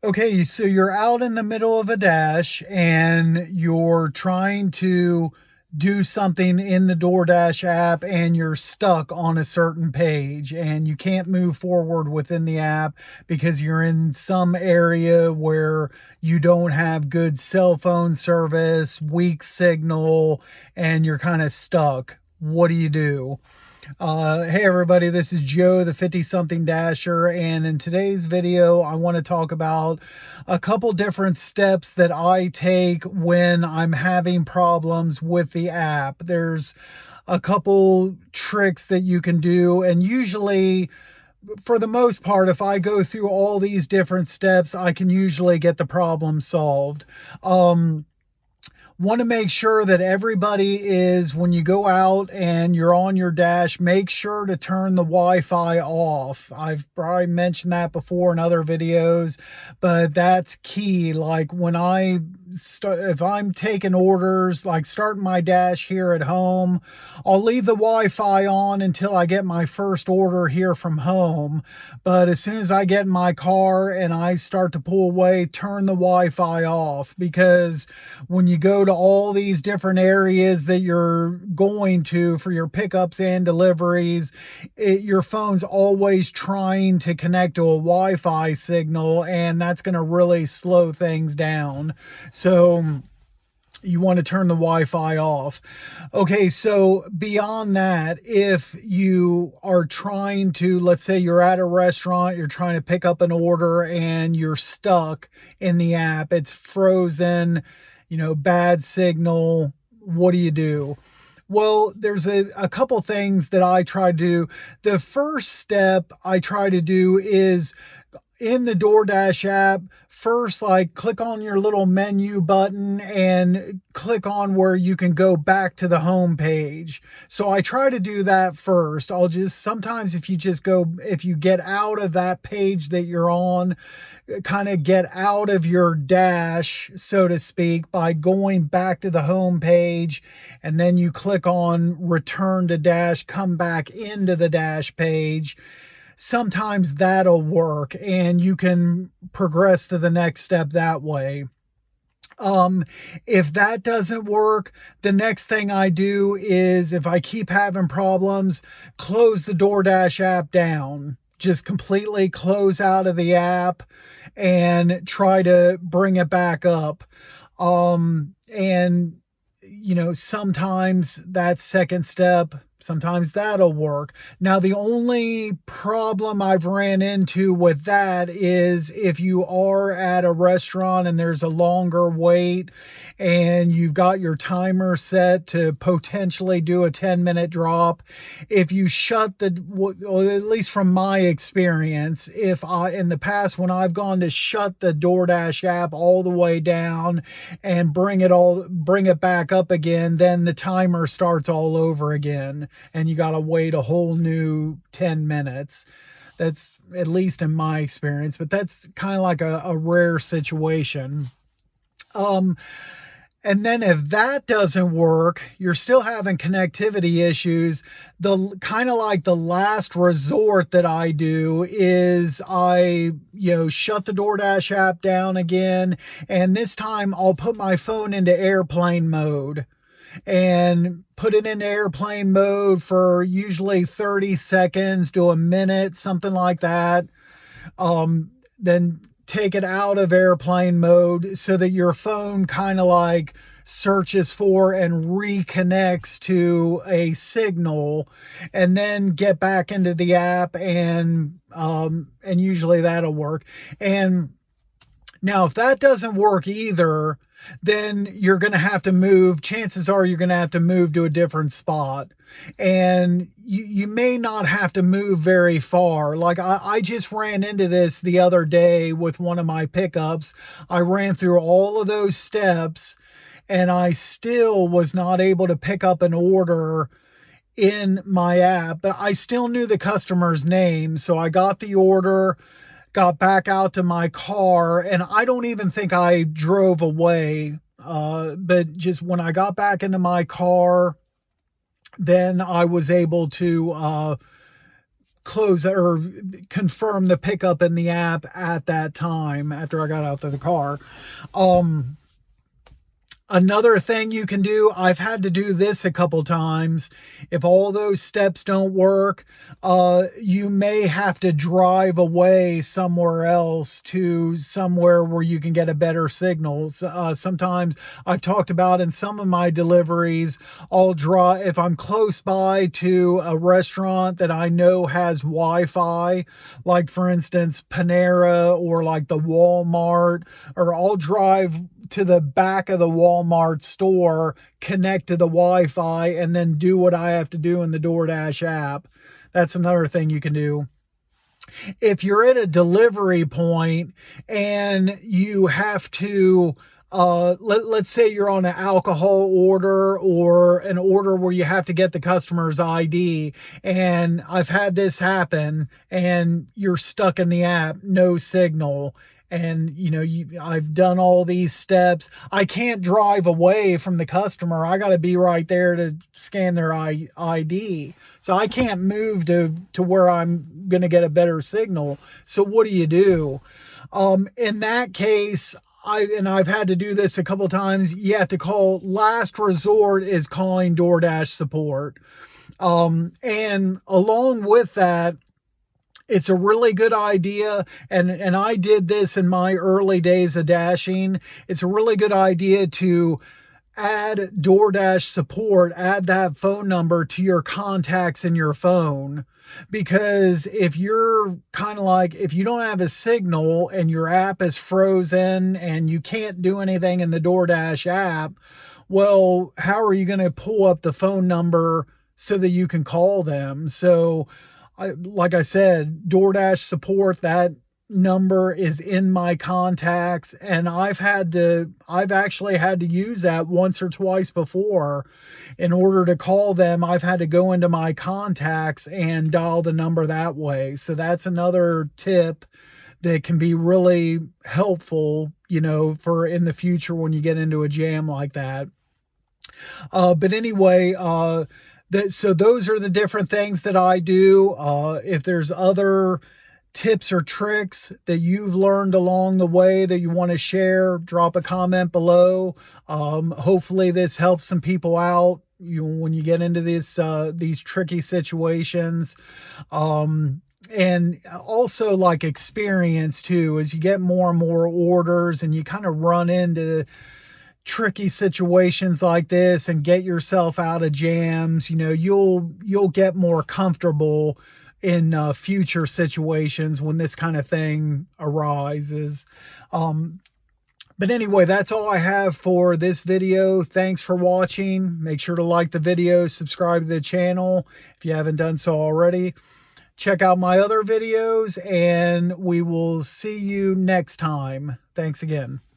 Okay, so you're out in the middle of a dash and you're trying to do something in the DoorDash app and you're stuck on a certain page and you can't move forward within the app because you're in some area where you don't have good cell phone service, weak signal, and you're kind of stuck. What do you do? Hey everybody, this is Joe, the 50-something Dasher, and in today's video, I want to talk about a couple different steps that I take when I'm having problems with the app. There's a couple tricks that you can do, and usually, for the most part, if I go through all these different steps, I can usually get the problem solved. Want to make sure that everybody is, when you go out and you're on your dash, make sure to turn the Wi-Fi off. I've probably mentioned that before in other videos, but that's key. Like when I start, if I'm taking orders, like starting my dash here at home, I'll leave the Wi-Fi on until I get my first order here from home. But as soon as I get in my car and I start to pull away, turn the Wi-Fi off, because when you go to all these different areas that you're going to for your pickups and deliveries, your phone's always trying to connect to a Wi-Fi signal, and that's going to really slow things down. So you want to turn the Wi-Fi off. Okay, so beyond that, if you are trying to, let's say you're at a restaurant, you're trying to pick up an order and you're stuck in the app, it's frozen, bad signal, what do you do? Well, there's a couple things that I try to do. The first step I try to do is in the DoorDash app, first, like click on your little menu button and click on where you can go back to the home page. So I try to do that first. Sometimes if you get out of that page that you're on, kind of get out of your dash, so to speak, by going back to the home page, and then you click on return to dash, come back into the dash page. Sometimes that'll work and you can progress to the next step that way. If that doesn't work, the next thing I do is, if I keep having problems, close the DoorDash app down. Just completely close out of the app and try to bring it back up. And sometimes that second step, sometimes that'll work. Now, the only problem I've ran into with that is if you are at a restaurant and there's a longer wait and you've got your timer set to potentially do a 10-minute drop, if you shut well, at least from my experience, in the past, when I've gone to shut the DoorDash app all the way down and bring it back up again, then the timer starts all over again and you got to wait a whole new 10 minutes. That's at least in my experience, but that's kind of like a rare situation. And then if that doesn't work, you're still having connectivity issues, the kind of like the last resort that I do is I, shut the DoorDash app down again. And this time I'll put my phone into airplane mode and put it in airplane mode for usually 30 seconds to a minute, something like that. Then take it out of airplane mode so that your phone kind of like searches for and reconnects to a signal, and then get back into the app, and usually that'll work. And now if that doesn't work either, then you're going to have to move. Chances are you're going to have to move to a different spot. And you may not have to move very far. Like I just ran into this the other day with one of my pickups. I ran through all of those steps and I still was not able to pick up an order in my app, but I still knew the customer's name. So I got the order, got back out to my car, and I don't even think I drove away. But just when I got back into my car, then I was able to close or confirm the pickup in the app at that time after I got out of the car. Another thing you can do, I've had to do this a couple times. If all those steps don't work, you may have to drive away somewhere else to somewhere where you can get a better signal. Sometimes I've talked about in some of my deliveries, I'll drive, if I'm close by to a restaurant that I know has Wi-Fi, like for instance, Panera or like the Walmart, or I'll drive to the back of the Walmart store, connect to the Wi-Fi, and then do what I have to do in the DoorDash app. That's another thing you can do. If you're at a delivery point and you have to, let's say you're on an alcohol order or an order where you have to get the customer's ID, and I've had this happen, and you're stuck in the app, no signal. And, you know, I've done all these steps. I can't drive away from the customer. I got to be right there to scan their ID. So I can't move to where I'm going to get a better signal. So what do? In that case, I've had to do this a couple times. You have to call, last resort is calling DoorDash support. And along with that, it's a really good idea, and I did this in my early days of dashing. It's a really good idea to add DoorDash support, add that phone number to your contacts in your phone. Because if you're kind of like, if you don't have a signal and your app is frozen and you can't do anything in the DoorDash app, well, how are you going to pull up the phone number so that you can call them? So like I said, DoorDash support, that number is in my contacts, and I've actually had to use that once or twice before. In order to call them, I've had to go into my contacts and dial the number that way. So that's another tip that can be really helpful, you know, for in the future when you get into a jam like that. But anyway, so those are the different things that I do. If there's other tips or tricks that you've learned along the way that you want to share, drop a comment below. Hopefully this helps some people out, when you get into these tricky situations. And also like experience too, as you get more and more orders and you kind of run into tricky situations like this and get yourself out of jams, you know, you'll get more comfortable in future situations when this kind of thing arises. But anyway, that's all I have for this video. Thanks for watching. Make sure to like the video, subscribe to the channel if you haven't done so already. Check out my other videos, and we will see you next time. Thanks again.